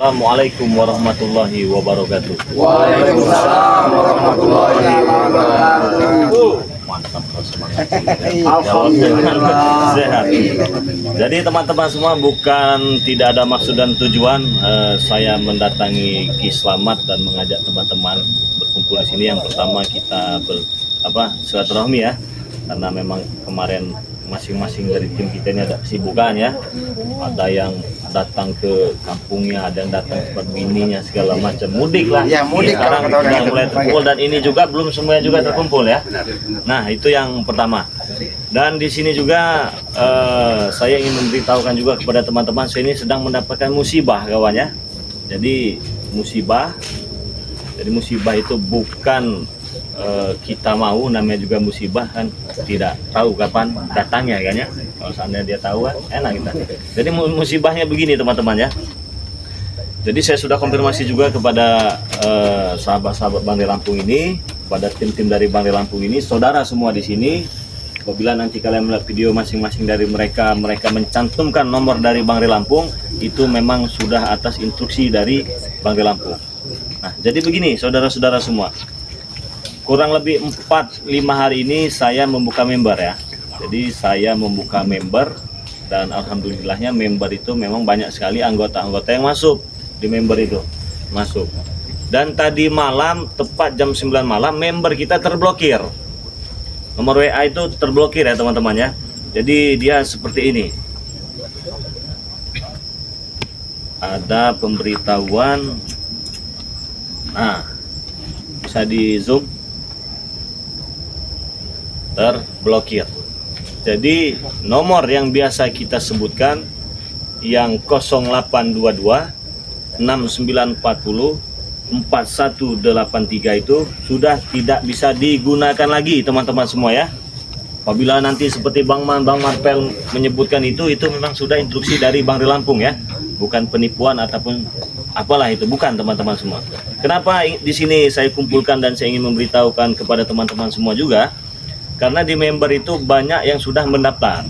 Assalamualaikum warahmatullahi wabarakatuh. Waalaikumsalam warahmatullahi wabarakatuh. Mantap, alhamdulillah sehat. Jadi teman-teman semua, bukan tidak ada maksud dan tujuan saya mendatangi Ki Slamet dan mengajak teman-teman berkumpul di sini. Yang pertama kita silaturahmi ya, karena memang kemarin masing-masing dari tim kita ini ada kesibukan ya. Ada yang datang ke kampungnya, ada yang datang ke tempat bininya, segala macam, mudik lah. Ya, mudik. Sekarang sudah mulai terkumpul dan ini juga belum semuanya juga terkumpul ya. Nah, itu yang pertama. Dan di sini juga saya ingin memberitahukan juga kepada teman-teman, saya ini sedang mendapatkan musibah kawan ya. Jadi musibah itu bukan kita mau, namanya juga musibah kan, tidak tahu kapan datangnya kan ya. Kalau seandainya dia tahu kan enak kita. Jadi musibahnya begini teman-teman ya. Jadi saya sudah konfirmasi juga kepada sahabat-sahabat Bangli Lampung ini, pada tim-tim dari Bangli Lampung ini, saudara semua di sini. Apabila nanti kalian melihat video masing-masing dari mereka mencantumkan nomor dari Bangli Lampung, itu memang sudah atas instruksi dari Bangli Lampung. Nah, jadi begini saudara-saudara semua. Kurang lebih 4-5 hari ini saya membuka member ya. Jadi saya membuka member dan alhamdulillahnya member itu memang banyak sekali anggota-anggota yang masuk di member itu. Masuk. Dan tadi malam tepat jam 9 malam member kita terblokir. Nomor WA itu terblokir ya teman-teman ya. Jadi dia seperti ini. Ada pemberitahuan. Nah, bisa di zoom. Terblokir. Jadi nomor yang biasa kita sebutkan yang 0822 6940 4183 itu sudah tidak bisa digunakan lagi teman-teman semua ya. Apabila nanti seperti Bang Marpel menyebutkan itu memang sudah instruksi dari Bangli Lampung ya, bukan penipuan ataupun apalah itu, bukan teman-teman semua. Kenapa di sini saya kumpulkan dan saya ingin memberitahukan kepada teman-teman semua juga? Karena di member itu banyak yang sudah mendaftar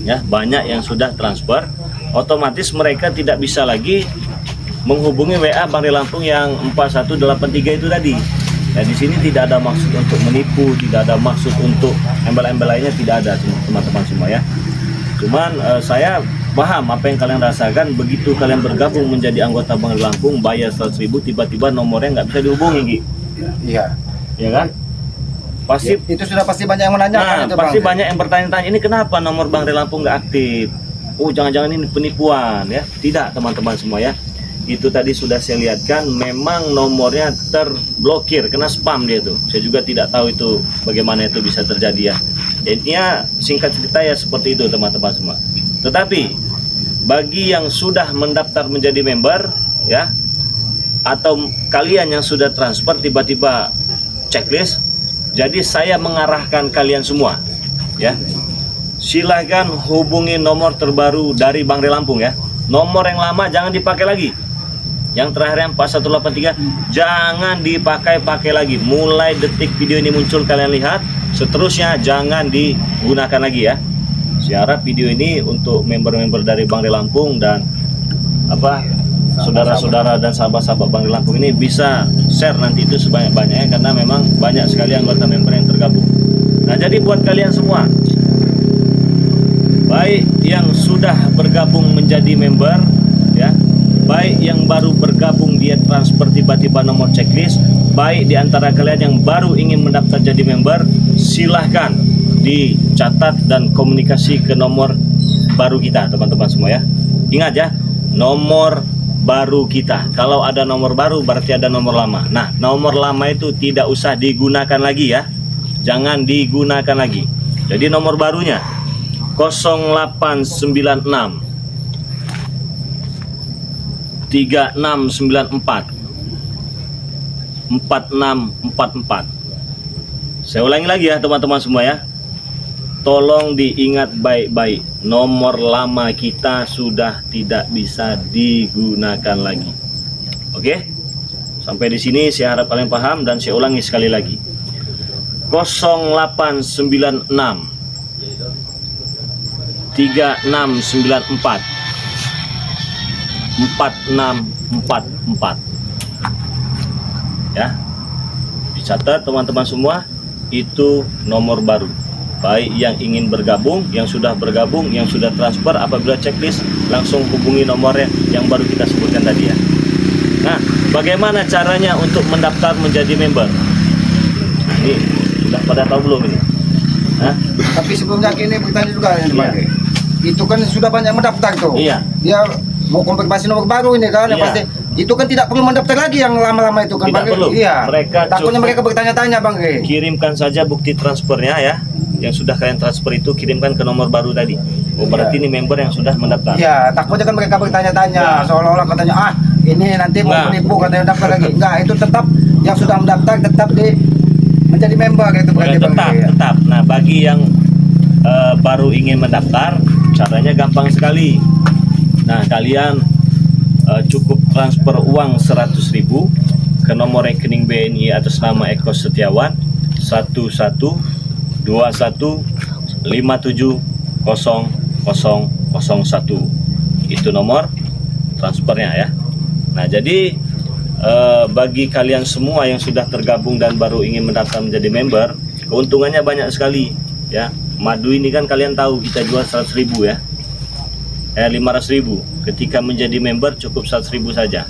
ya, banyak yang sudah transfer, otomatis mereka tidak bisa lagi menghubungi WA Bangli Lampung yang 4183 itu tadi. Ya, di sini tidak ada maksud untuk menipu, tidak ada maksud untuk embel-embel lainnya, tidak ada teman-teman semua ya. Cuman saya paham apa yang kalian rasakan begitu kalian bergabung menjadi anggota Bangli Lampung, bayar 100.000, tiba-tiba nomornya nggak bisa dihubungi Ki. Iya. Iya kan? Pasti ya, itu sudah pasti banyak yang menanyakan. Nah, pasti banyak yang bertanya-tanya, ini kenapa nomor Bangli Lampung nggak aktif? Oh, jangan-jangan ini penipuan ya? Tidak teman-teman semua ya. Itu tadi sudah saya lihatkan, memang nomornya terblokir, kena spam dia tuh. Saya juga tidak tahu itu bagaimana itu bisa terjadi ya. Intinya singkat cerita ya seperti itu teman-teman semua. Tetapi bagi yang sudah mendaftar menjadi member ya, atau kalian yang sudah transfer tiba-tiba checklist, jadi saya mengarahkan kalian semua ya, silahkan hubungi nomor terbaru dari Bangli Lampung ya. Nomor yang lama jangan dipakai lagi, yang terakhir yang 4183 jangan dipakai lagi. Mulai detik video ini muncul kalian lihat, seterusnya jangan digunakan lagi ya. Saya harap video ini untuk member-member dari Bangli Lampung dan saudara-saudara dan sahabat-sahabat Bangli Lampung ini bisa share nanti itu sebanyak-banyaknya, karena memang banyak sekali anggota member yang tergabung. Nah, jadi buat kalian semua, baik yang sudah bergabung menjadi member ya, baik yang baru bergabung dia transfer tiba-tiba nomor checklist, baik di antara kalian yang baru ingin mendaftar jadi member, silahkan dicatat dan komunikasi ke nomor baru kita teman-teman semua ya. Ingat ya, nomor baru kita. Kalau ada nomor baru berarti ada nomor lama. Nah, nomor lama itu tidak usah digunakan lagi ya. Jangan digunakan lagi. Jadi nomor barunya 0896 3694 4644. Saya ulangi lagi ya teman-teman semua ya. Tolong diingat baik-baik, nomor lama kita sudah tidak bisa digunakan lagi. Oke? Sampai di sini saya harap kalian paham dan saya ulangi sekali lagi. 0896 3694 4644. Ya, dicatat teman-teman semua, itu nomor baru. Baik yang ingin bergabung, yang sudah bergabung, yang sudah transfer, apabila checklist langsung hubungi nomornya yang baru kita sebutkan tadi ya. Nah, bagaimana caranya untuk mendaftar menjadi member? Nah, ini sudah pada tahu belum ini? Hah? Tapi sebelumnya ini bertanya juga yang Iya. dipakai. Itu kan sudah banyak mendaftar tuh. Iya. Dia mau konfirmasi nomor baru ini kan, yang Iya. pasti itu kan tidak perlu mendaftar lagi yang lama-lama itu kan, Tidak Bang. perlu. Iya. Mereka Takutnya cukup- mereka bertanya-tanya, Bang. Kirimkan saja bukti transfernya ya, yang sudah kalian transfer itu kirimkan ke nomor baru tadi. Oh, berarti Iya. ini member yang sudah mendaftar. Iya, takutnya kan mereka bertanya-tanya, seolah-olah katanya ini nanti mau Nggak. menipu katanya daftar lagi. Enggak, itu tetap yang sudah mendaftar tetap menjadi member gitu berarti, Bang. tetap, Iya. tetap. Nah, bagi yang baru ingin mendaftar, caranya gampang sekali. Nah, kalian cukup transfer uang 100.000 ke nomor rekening BNI atas nama Eko Setiawan 1121570001. Itu nomor transfernya ya. Nah, jadi bagi kalian semua yang sudah tergabung dan baru ingin mendaftar menjadi member, keuntungannya banyak sekali ya. Madu ini kan kalian tahu kita jual 100.000 ya, 500.000. Ketika menjadi member cukup 100.000 saja.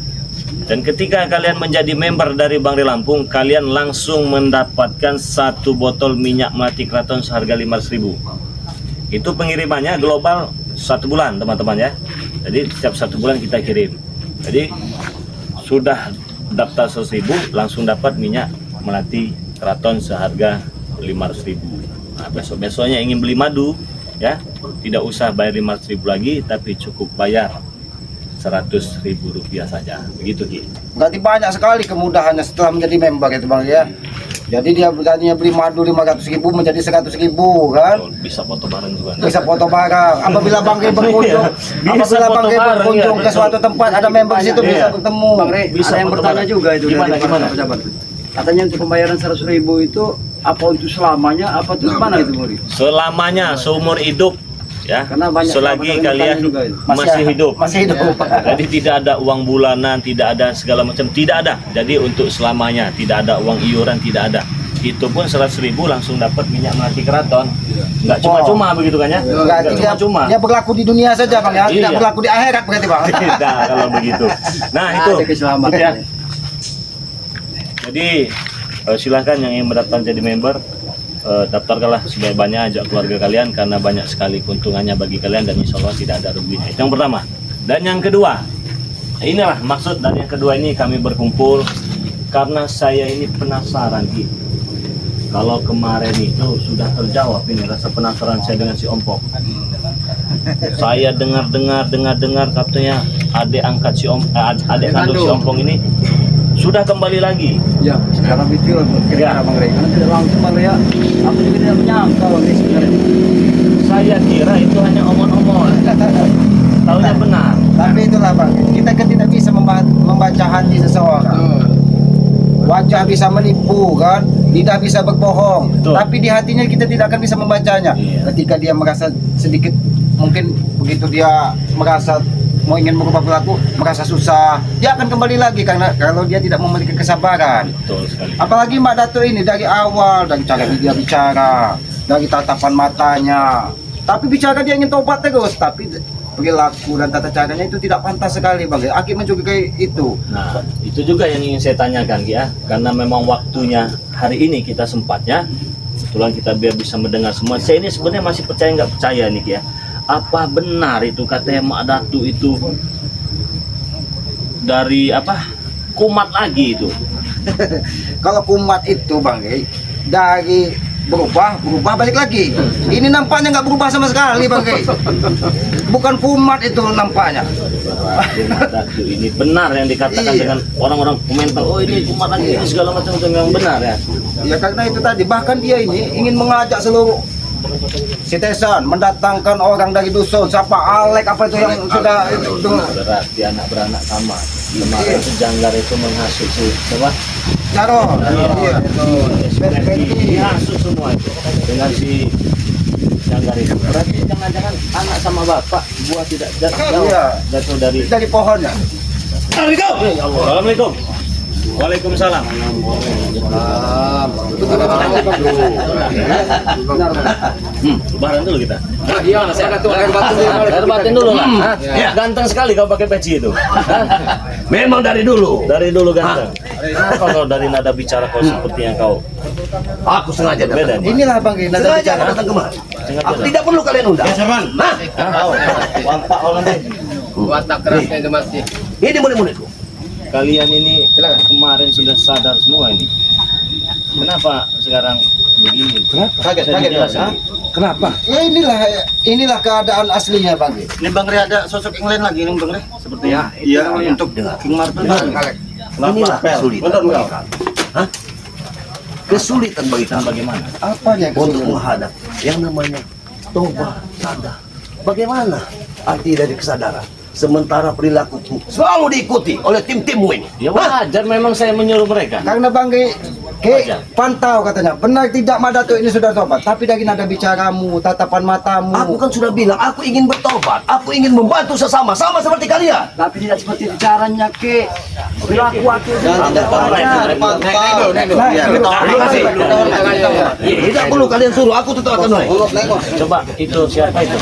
Dan ketika kalian menjadi member dari Bangre Lampung, kalian langsung mendapatkan 1 botol minyak melati keraton seharga 500.000. Itu pengirimannya global 1 bulan teman-teman ya. Jadi setiap 1 bulan kita kirim. Jadi sudah daftar 100.000 langsung dapat minyak melati keraton seharga 500.000. Nah, besok-besoknya ingin beli madu ya, tidak usah bayar 500.000 lagi, tapi cukup bayar 100.000 rupiah saja. Begitu Ki. Berarti banyak sekali kemudahannya setelah menjadi member itu, Bang ya. Jadi dia bertanya beli madu 500.000 menjadi 100.000 kan. Bisa foto bareng juga. Bisa foto bareng. Apabila Bang Rey berkunjung, Bisa apabila foto Bang Rey bareng, berkunjung ya, ke suatu betul. tempat ada member di situ Iya. bisa bertemu. Bang Rey, Bisa ada yang foto bertanya bareng. juga itu Gimana, dari gimana? para pejabat. Katanya untuk pembayaran 100.000 itu apa untuk selamanya, apa untuk mana itu, Muri? Selamanya, seumur hidup ya. Karena banyak Selagi yang kalian bertanya juga itu. masih hidup. Masih hidup. Jadi tidak ada uang bulanan, tidak ada segala macam, tidak ada. Jadi untuk selamanya, tidak ada uang iuran, tidak ada. Itu pun 100.000 langsung dapat minyak melati keraton. Nggak cuma-cuma begitu kan ya? Berarti Nggak dia, cuma-cuma. dia berlaku di dunia saja, Bang ya. Tidak Iya. berlaku di akhirat berarti, Bang. Tidak kalau begitu. Nah itu Ada keselamatan. ya. Jadi silahkan yang ingin mendaftar jadi member, daftarkanlah sebanyak-banyak, ajak keluarga kalian karena banyak sekali keuntungannya bagi kalian dan insya Allah tidak ada ruginya. Itu yang pertama. Dan yang kedua, inilah maksud dan yang kedua ini kami berkumpul karena saya ini penasaran Ki. Kalau kemarin itu sudah terjawab ini rasa penasaran saya dengan si Ompok. Saya dengar katanya adik angkat si adik kandung si Ompong ini sudah kembali lagi. Ya, sekarang itu kira-kira Ya. Bang Rey. Karena tidak langsung Bang Rey ya. Aku juga tidak menyangka Bang Rey sebenarnya. Saya kira itu hanya omong-omong. Taunya benar. Tapi itulah, Bang. Kita kan tidak bisa membaca hati seseorang. Wajah bisa menipu kan, tidak bisa berbohong. Betul. Tapi di hatinya kita tidak akan bisa membacanya. Iya. Ketika dia merasa sedikit, mungkin begitu dia merasa mau ingin merubah perilaku, merasa susah, dia akan kembali lagi karena kalau dia tidak memiliki kesabaran. Betul sekali. Apalagi Mbak Dato ini dari awal, dari cara dia bicara, dari tatapan matanya. Tapi bicara dia ingin tobat terus, tapi perilaku dan tata caranya itu tidak pantas sekali, Bang. Akhirnya juga kayak itu. Nah, itu juga yang ingin saya tanyakan Ki ya, karena memang waktunya hari ini kita sempatnya, kebetulan kita biar bisa mendengar semua. Saya ini sebenarnya masih percaya nggak percaya nih Ki ya. Apa benar itu katanya Mak Datu itu dari apa kumat lagi itu? Kalau kumat itu, Bang, dari berubah balik lagi. Ini nampaknya nggak berubah sama sekali, Bang. Bukan kumat itu nampaknya. Berarti Mak Datu ini benar yang dikatakan Iya. dengan orang-orang komentar. Oh ini kumat lagi ini segala macam itu memang benar ya. Ya karena itu tadi, bahkan dia ini ingin mengajak seluruh Sitesan mendatangkan orang dari dusun, siapa Alek apa itu yang sudah itu Berarti anak beranak sama. Kemarin itu Janggar itu menghasut si siapa? Jaro. Iya. Dihasut semua itu dengan si Janggar itu. Berarti jangan-jangan anak sama bapak buah tidak jauh Iya. jatuh dari Dari pohonnya. Assalamualaikum. Waalaikumsalam. Lebaran dulu kita. Iya, saya datuk air batin dulu lah. Ganteng sekali kau pakai peci itu. Memang dari dulu. Dari dulu ganteng. Kenapa kalau dari nada bicara kau seperti yang kau Aku sengaja beda datang. nih? Inilah Bang Ge, nada Sengaja bicara. datang kemari. Aku tidak perlu kalian undang. Nah, Wampak kau nanti. Watak kerasnya itu masih. ini murid-muridku. Kalian ini kemarin sudah sadar semua ini. Kenapa sekarang begini? Kaget Saya dijelasin. ha? Kenapa? Ya inilah keadaan aslinya Bang Ge. Ini Bang Re ada sosok yang lain lagi nih Bang Re. Seperti Iya, untuk King Marvel. Inilah kesulitan bagi kami. Hah? Kesulitan bagi kami. bagaimana? Apanya yang Untuk kesulitan? menghadap yang namanya tobat, sadar. Bagaimana arti dari kesadaran? Sementara perilakuku selalu diikuti oleh tim-timmu ini. Ya wajar memang saya menyuruh mereka. Karena Bang Ge, pantau katanya, benar tidak Madatuk ini sudah tobat, tapi dari nada bicaramu, tatapan matamu. Aku kan sudah bilang, aku ingin bertobat, aku ingin membantu sesama, sama seperti kalian. Tapi tidak seperti caranya ke perilaku aku. Terima kasih. Tidak perlu kalian suruh, aku tetap akan naik. Coba itu siapa itu?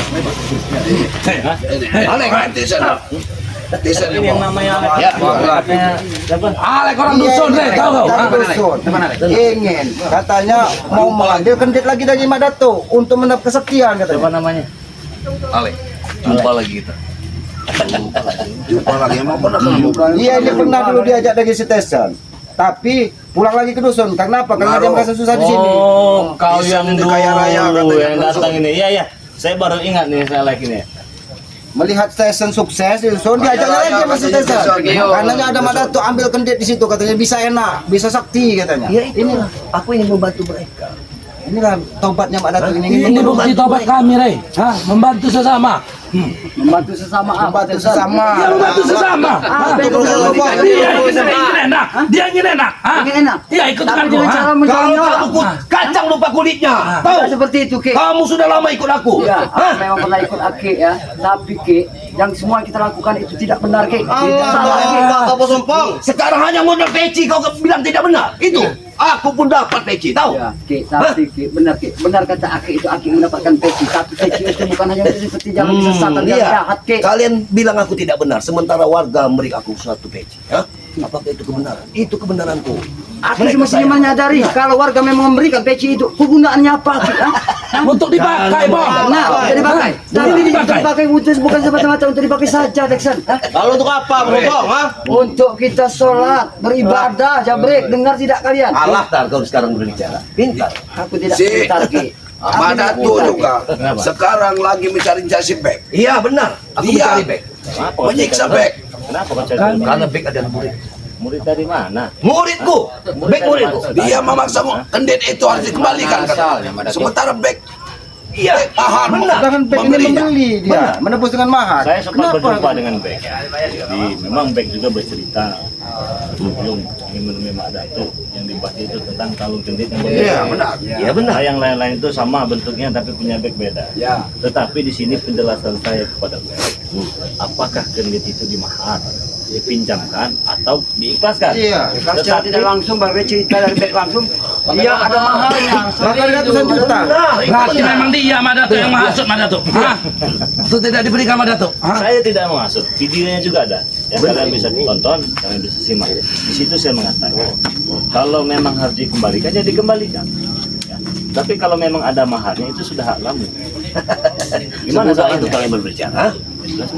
Hah? Alek, Ini yang namanya Alek. Ya. Katanya siapa? Alek orang Iya, dusun, iya, tahu kau? dari dusun. Ingin katanya mau mengambil kendit lagi dari Madatuk untuk mendapat kesaktian Siapa katanya. namanya? Alek, jumpa lagi kita. Jumpa lagi, emang pernah ketemu? Iya, ini pernah dulu diajak dari Sitesan, tapi pulang lagi ke dusun. Karena apa? Karena dia merasa susah di sini. Oh, kau yang Di dulu kaya raya katanya, yang datang ini. Iya, iya. Saya baru ingat nih saya like ini. Melihat Sitesan sukses di dusun, diajaknya lagi sama Sitesan. Karena ada Madatuk ambil kendit di situ katanya bisa enak, bisa sakti katanya. Ya inilah, aku ingin membantu mereka. Inilah tobatnya Madatuk ini. Ini bukti tobat kami, Rey. Hah? Membantu sesama. Membantu sesama apa? Membantu sesama. Ya, membantu sesama. Hah? Apa itu? Dia ingin enak. Dia ingin enak. Hah? Ingin enak. Iya, ikut Tapi denganku. dengan Hah? cara Kalau menjawabnya. kamu kacang lupa kulitnya, tahu? Tidak seperti itu, Ki. Kamu sudah lama ikut aku. Ya, Hah? memang pernah ikut Aki ya. Tapi Ki, yang semua kita lakukan itu tidak benar, Ki. Tidak salah, Ki. Sekarang hanya modal peci kau bilang tidak benar. Itu aku pun dapat peci, tahu? Ya, Ki, tapi Ki, benar Ki. Benar kata Aki itu Aki mendapatkan peci. Tapi peci itu bukan hanya seperti jalan kesesatan yang Iya. jahat, Ki. Kalian bilang aku tidak benar, sementara warga memberi aku suatu peci. Hah? Apakah itu kebenaran? Itu kebenaranku. Aku semestinya menyadari kalau warga memang memberikan peci itu kegunaannya apa, Ki? Hah? Untuk dipakai, Bang. Nah, untuk dipakai. Tapi ini dipakai bukan semata-mata untuk dipakai saja, Deksan. Hah? Lalu untuk apa, Bro? Untuk kita sholat, beribadah, jabrek, dengar tidak kalian? Allah tar kau sekarang berbicara. Pintar. Aku tidak Si- pintar, Ki. Madatuk juga sekarang lagi mencari-cari si Bek. Iya benar. Aku Dia- mencari bek. Kenapa? Menyiksa Bek. Kenapa kau cari? Karena bek adalah murid. Murid dari mana? Muridku. Bek muridku. Dia memaksa kendit itu harus dikembalikan. Sementara Bek Iya. mahar Sedangkan Bek ini memberinya. membeli dia, menebus dengan mahar. Saya sempat Kenapa? berjumpa dengan Bek. Jadi memang Bek juga bercerita sebelum ingin menemui Mak Datuk yang dibahas itu tentang kalung kendit yang berbeda. Iya, benar. Iya benar. Nah, yang lain-lain itu sama bentuknya tapi punya Bek beda. Ya. Tetapi di sini penjelasan saya kepada Bek, apakah kendit itu dimahar, dipinjamkan atau diikhlaskan? Iya. Kalau secara tidak langsung, Bang Rey cerita dari Bek langsung, iya ada maharnya. Bahkan ratusan juta. Berarti memang dia Madatuk yang menghasut Madatuk. Hah? Itu tidak diberikan Madatuk. Hah? Saya tidak mengasut, videonya juga ada. Ya kalian bisa tonton, kalian bisa simak. Di situ saya mengatakan, kalau memang harus dikembalikan, ya dikembalikan. Ya. Tapi kalau memang ada maharnya itu sudah hak kamu. Gimana Semudah soalnya? itu kalian berbicara.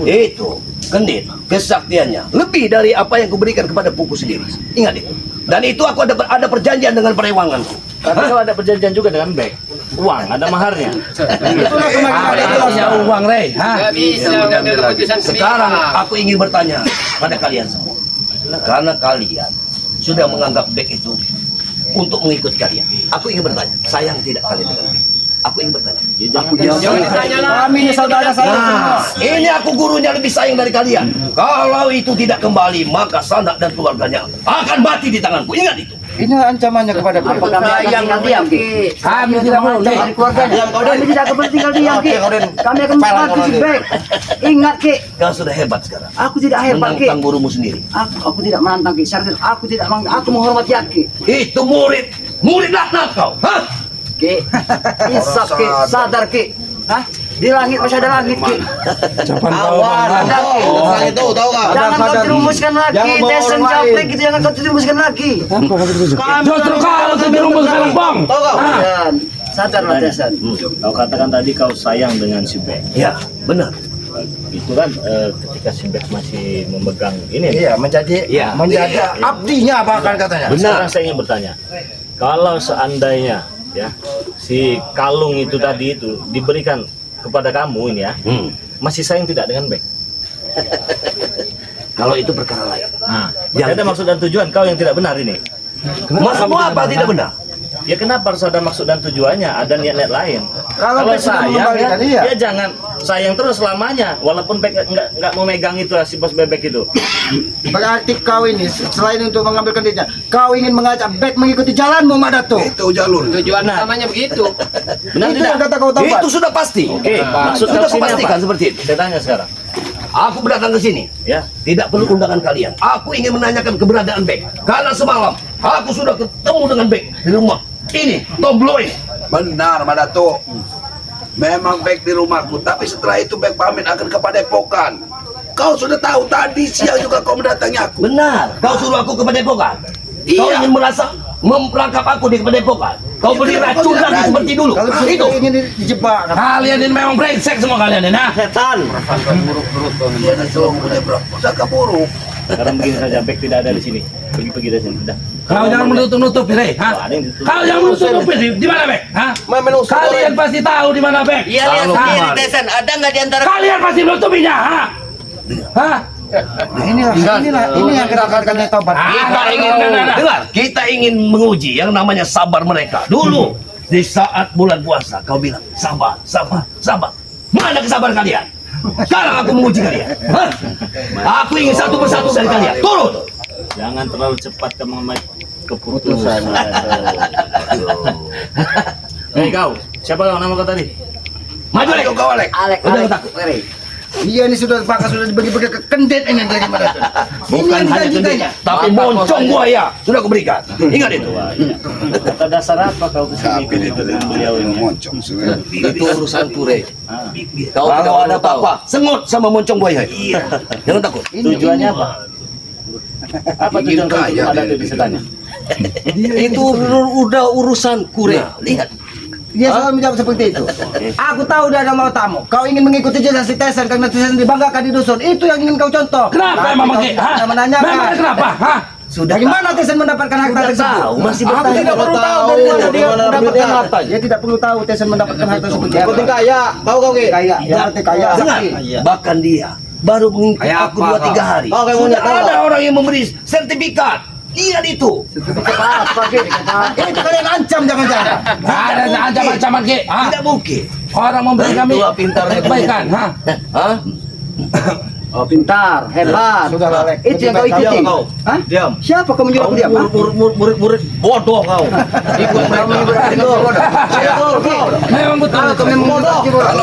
Itu kendit kesaktiannya lebih dari apa yang kuberikan kepada puku sendiri. Ingat itu. Dan itu aku ada perjanjian dengan perewanganku. Tapi kalau ada perjanjian juga dengan Bek, uang, ada maharnya. Itulah kemarin Ada ada punya uang, Rey. Hah? Nggak bisa mengambil keputusan Sekarang sepihak. aku ingin bertanya pada kalian semua. Karena kalian sudah menganggap Bek itu untuk mengikut kalian. Aku ingin bertanya, sayang tidak kalian dengan Bek? Aku ingin bertanya. Ya, jangan Jangan ditanya lah. kami ini saudara saya semua. Nah, ini aku gurunya lebih sayang dari kalian. Kalau itu tidak kembali, maka Sanak dan keluarganya akan mati di tanganku. Ingat itu. Ini ancamannya kepada Apa Bek. kami akan tinggal diam, Ki? Kami tidak mau, Dari Ki. keluarganya. Kami tidak akan tinggal diam, Ki. Kami akan membantu si Bek. Ingat, Ki. Kau sudah hebat sekarang. Aku tidak hebat, Ki. Menantang gurumu sendiri. Aku tidak menantang, Ki. Aku tidak aku menghormati Ki. Itu murid. Murid laknat kau. Hah? Ki, isap, Ki. Sadar, Ki. Hah? Di langit masih ada langit, Ki. Awas, Sadar, Ki. Itu tahu kau. Jangan kau sadar, dirumuskan lagi, Jangan bawa Desen orang capek lain. gitu, jangan kau dirumuskan lagi. Justru kau tuh dirumuskan bang. Dan sadarlah Desen. Kau katakan tadi kau sayang dengan si Bek. Ya, benar. Itu kan ketika si Bek masih memegang ini. Iya, menjadi Iya. abdinya bahkan katanya. Sekarang saya ingin bertanya, kalau seandainya ya si kalung itu tadi itu diberikan kepada kamu ini ya, masih sayang tidak dengan Bek? Kalau itu perkara lain. Nah, Yang- ada maksud dan tujuan kau yang tidak benar ini. Maksudmu apa tidak benar? Ya kenapa harus ada maksud dan tujuannya? Ada niat-niat lain. Kalau Bek sudah sayang mengembalikan, ya, iya. ya jangan sayang terus selamanya. Walaupun Bek nggak mau megang itu si bos bebek itu. Berarti kau ini selain untuk mengambilkan dirinya, kau ingin mengajak Bek mengikuti jalanmu, Mak Dato. Itu jalur. Tujuan utamanya begitu. Benar Itu tidak? yang kata kau tobat. Itu sudah pasti. Oke, maksud Sudah kau sini kupastikan apa? seperti itu. Saya tanya sekarang. Aku datang ke sini. Ya, Tidak perlu undangan kalian. Aku ingin menanyakan keberadaan Bek. Karena semalam aku sudah ketemu dengan Bek di rumah. Ini Tomblo ini. Benar, Madato. Memang baik di rumahku, tapi setelah itu baik pamit akan ke Padepokan. Kau sudah tahu tadi siang juga kau mendatangi aku. Benar. Kau suruh aku ke Padepokan. Kau Iya. ingin merasa memperangkap aku di Padepokan. Kau beri Itu racun tidak lagi berani. seperti dulu. Kalau Itu. sudah ingin dijebak, Kalian ini memang brengsek semua kalian ini. Nah. Dia itu punya prasangka buruk. sekarang begini saja, Bek tidak ada di sini. Pergi-pergi dari sini. Udah. Kau jangan menutup-nutup ini, ha? Kau jangan menutup di mana, Bek? Hah? Kalian pasti tahu di mana, Bek? Iya lihat Hah? sendiri Desen, ada nggak di antara Kalian pasti menutupinya, ha? Hah? ini yang kita katakan tobat. Kita ingin dengar, kita ingin menguji yang namanya sabar mereka. Dulu di saat bulan puasa kau bilang sabar, sabar, sabar. Mana kesabaran kalian? Sekarang aku menguji kalian. Hah? Aku ingin satu persatu dari kalian. Turun. Jangan terlalu cepat kamu mengambil keputusan. Hei kau, siapa kau nama kau tadi? Maju lagi. Kau Alek. Alek, Udah, Alek, takut. Alek. Dia ini sudah pakai sudah dibagi-bagi ke kendet ini dari mana? Bukan hanya gede, tapi moncong buaya sudah aku berikan. Ingat itu. Kata dasar apa kau kesini dengan beliau ini? Moncong sudah. Itu urusan kure. Kau kalau ada apa-apa, sengut sama moncong buaya. Iya. Jangan takut. Tujuannya apa? Apa tujuan kau kaya ada dia di setannya? Itu udah urusan kure. Lihat. Dia selalu menjawab seperti itu. Aku tahu dia ada mau tamu. Kau ingin mengikuti jejak si Tesen karena Tesen dibanggakan di dusun. Itu yang ingin kau contoh. Kenapa Tapi emang kau begitu? tidak Hah? menanyakan. Memang kenapa? Hah? Dari mana Tesen mendapatkan harta tersebut? tahu, masih Aku bertanya. tidak perlu tahu dari mana dia mendapatkan. Dia tidak perlu tahu Tesen mendapatkan harta tersebut. Dia penting kaya. Tahu kau kaya. Dia arti kaya. Dengar, bahkan dia baru mengikuti aku 2-3 hari. Sudah ada orang yang memberi sertifikat. Lihat itu. Apa Ki? Itu kalian ancam jangan-jangan. Ada ancaman-ancaman, Ki. Hah? Tidak mungkin. Orang memberi kami Itulah pintarnya kebaikan, ha? Hah? Oh, pintar, hebat. Sudah, Alek. Itu yang kau Lebih baik ikuti. diam kau. Hah? Diam. Siapa kau menyuruh aku diam? Hah? Murid bodoh kau. Ikut Memang betul. Kalau kau memang bodoh,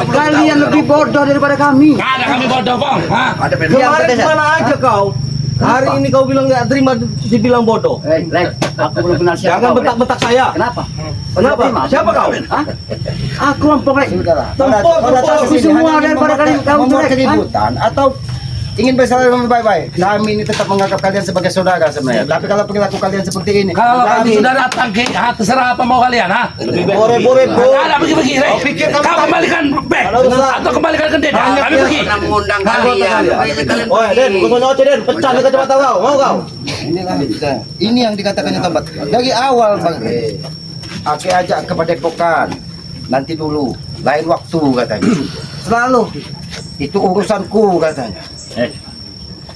kalian lebih bodoh daripada kami. Nggak ada kami bodoh, Bang. Hah? Kemarin kemana aja kau? Hari ini kau bilang nggak terima dibilang bodoh. Lek, aku belum kenal siapa. Jangan kau, Lek. bentak-bentak saya. Kenapa? Kenapa? Siapa kau? Hah? Aku lompok, Lek. Sudahlah. Tempok aku semua daripada kalian kamu membuat jelek. Hah? keributan atau ingin bersama baik-baik. Kami ini tetap menganggap kalian sebagai saudara sebenarnya. Tapi kalau perilaku kalian seperti ini, Kalau kami sudah datang, Ki, ha, terserah apa mau kalian, ha? Bore-bore Nggak ada pergi-pergi, Rey. Kau kembalikan back atau kembalikan ke Deda. Kami pergi. pernah mengundang kalian? Makanya kalian pergi. Ini yang dikatakannya tobat. Dari awal Bang, aku ajak ke Padepokan. Nanti dulu, lain waktu katanya. Selalu itu urusanku katanya.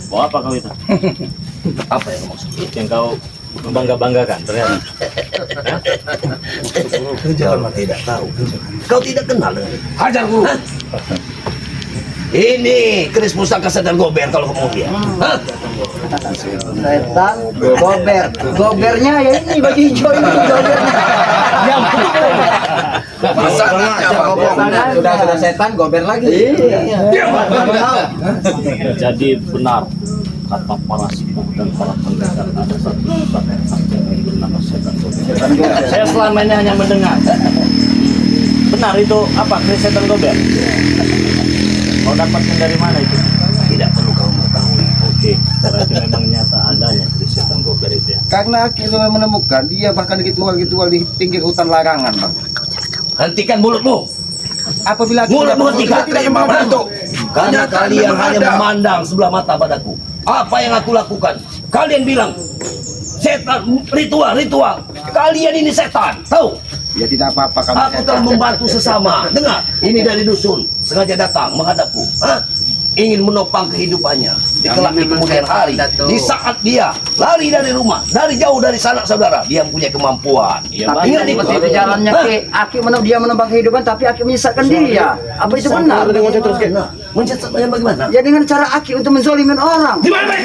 Bawa apa kau itu? Apa yang maksud? Itu yang kau membangga-banggakan ternyata. Jangan tidak tahu. Kau tidak kenal dengan ini. Hajar guru. Ini keris pusaka sedang gober kalau kamu lihat. Hah? Setan gober. Gobernya ya ini baju hijau ini gobernya. Yang Masalahnya apa? Sudah setan gober lagi. Jadi benar kata para sepuh dan para pendekar ada satu sifat yang sakti yang bernama setan gober. Saya selama ini hanya mendengar. Benar itu apa? Kris setan gober? Mau dapatkan dari mana itu? Tidak perlu kamu mengetahui. Oke, berarti memang nyata adanya kris setan gober itu ya. Karena Aki sudah menemukan dia bahkan gitual di pinggir hutan larangan, Bang. Hentikan mulutmu. Apabila Aki Mulutmu tidak hentikan. mau Datuk. Karena kalian hanya memandang sebelah mata padaku. Apa yang aku lakukan? Kalian bilang setan, ritual. Kalian ini setan, tahu? Ya tidak apa-apa kami. Aku telah membantu sesama. Dengar, ini dari dusun sengaja datang menghadapku. Hah? Ingin menopang kehidupannya di kelak di kemudian hari. Di saat dia lari dari rumah, dari jauh dari sanak saudara, dia punya kemampuan. Tapi Ingat itu. seperti itu jalannya Hah? Ki. Aki dia menembak kehidupan tapi Aki menyesatkan diri ya. Apa itu benar? Menyesatkan bagaimana? Ya dengan cara Aki untuk menzolimin orang. Di mana, Bek?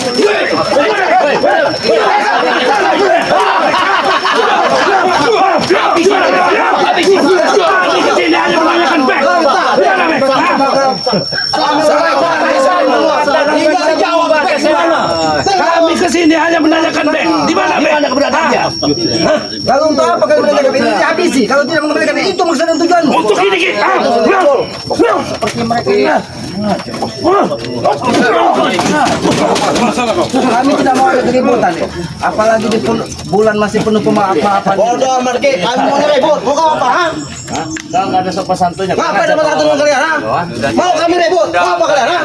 Kami kesini hanya menanyakan Bek. Di mana Di Bek? mana keberadaannya? Kalau untuk apa kalian menanyakan ini dihabisi. Kalau tidak mengembalikan itu maksud dan tujuanmu. Untuk ini Ki. Seperti mereka. Kami tidak mau ada keributan ya. Apalagi di bulan masih penuh pemaaf-maafan. Bodoh amat Ki, kami mau ribut. Mau kau apa? Hah? Kalau nggak ada sopan santunya. Apa ada masalah dengan kalian? Ha? Mau kami ribut? Mau apa kalian? Ha?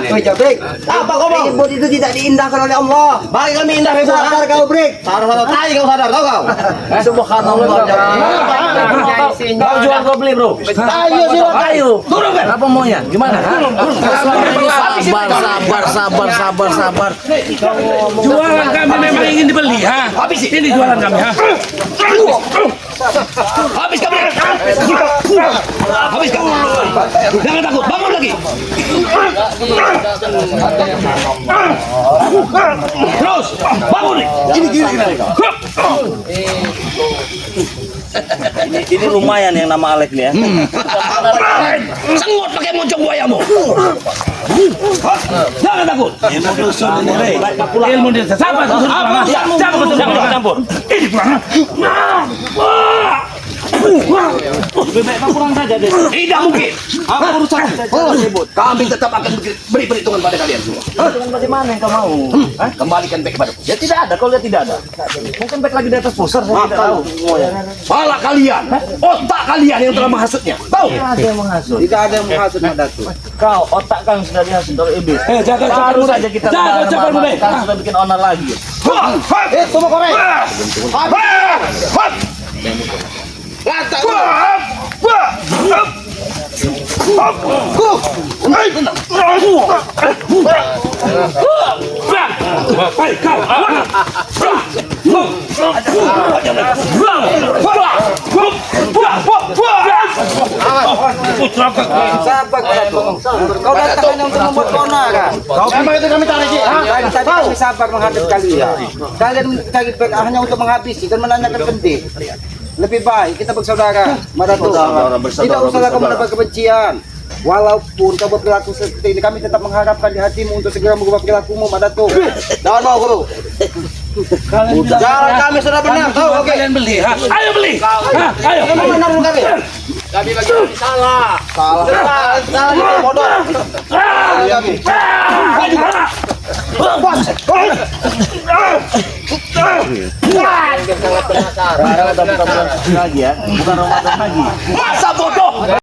Apa kau mau? Ribut itu tidak diindahkan oleh Allah. Bagi kami indah ribut. Sadar kau break. Sadar tai kau sadar tahu kau. Subhanallah. Kau jual kau beli bro. Ayo sih Ayo. Turun Bek. Apa maunya? Gimana? Sabar. Jualan kami memang ingin dibeli, ha? Ini jualan kami, ha? Habis kamu. Habis kamu. Jangan takut, bangun lagi. Terus, bangun nih. Ini lumayan yang nama Alek nih ya. Sengot pakai moncong buayamu. Jangan takut. Ilmu dia siapa? Siapa campur? Ini kurang. Bebek kau kurang saja deh. Tidak mungkin. Apa urusan ribut? Kami tetap akan beri perhitungan pada kalian semua. Dengan bagaimana yang kau mau? Kembalikan back kepadaku. Ya tidak ada, kalau lihat tidak ada. Mungkin baik lagi di atas pusar, saya tidak tahu. Pala kalian, otak kalian yang telah menghasutnya. Tahu? Tidak ada yang menghasut. Tidak ada yang menghasut Madatu. Kau otak kan sudah dihasut oleh iblis. Jaga Baru saja kita Jaga cabar muda. kita sudah bikin onar lagi. Semua korek. Kau datang hanya untuk membuat keonaran. Memang itu kami tarik. Tadi kami sabar menghadap kalian. Kalian cari baik hanya untuk menghabisi dan menanyakan penting. Lebih baik kita bersaudara, Madatu. Tidak usah kamu mendapat kebencian. Walaupun kau berperilaku seperti ini, kami tetap mengharapkan di hatimu untuk segera merubah perilakumu, Madatu. Jangan mau, guru. Jalan kami sudah benar, tahu? Oke. Kalian beli, ha? Ayo beli. Ayo. Kamu benar dulu kami. Kami bagi kami salah. Salah, bodoh. Kami. Sangat penasaran. Sekarang ada bukan bulan lagi ya, bukan Ramadan lagi. Masa bodoh?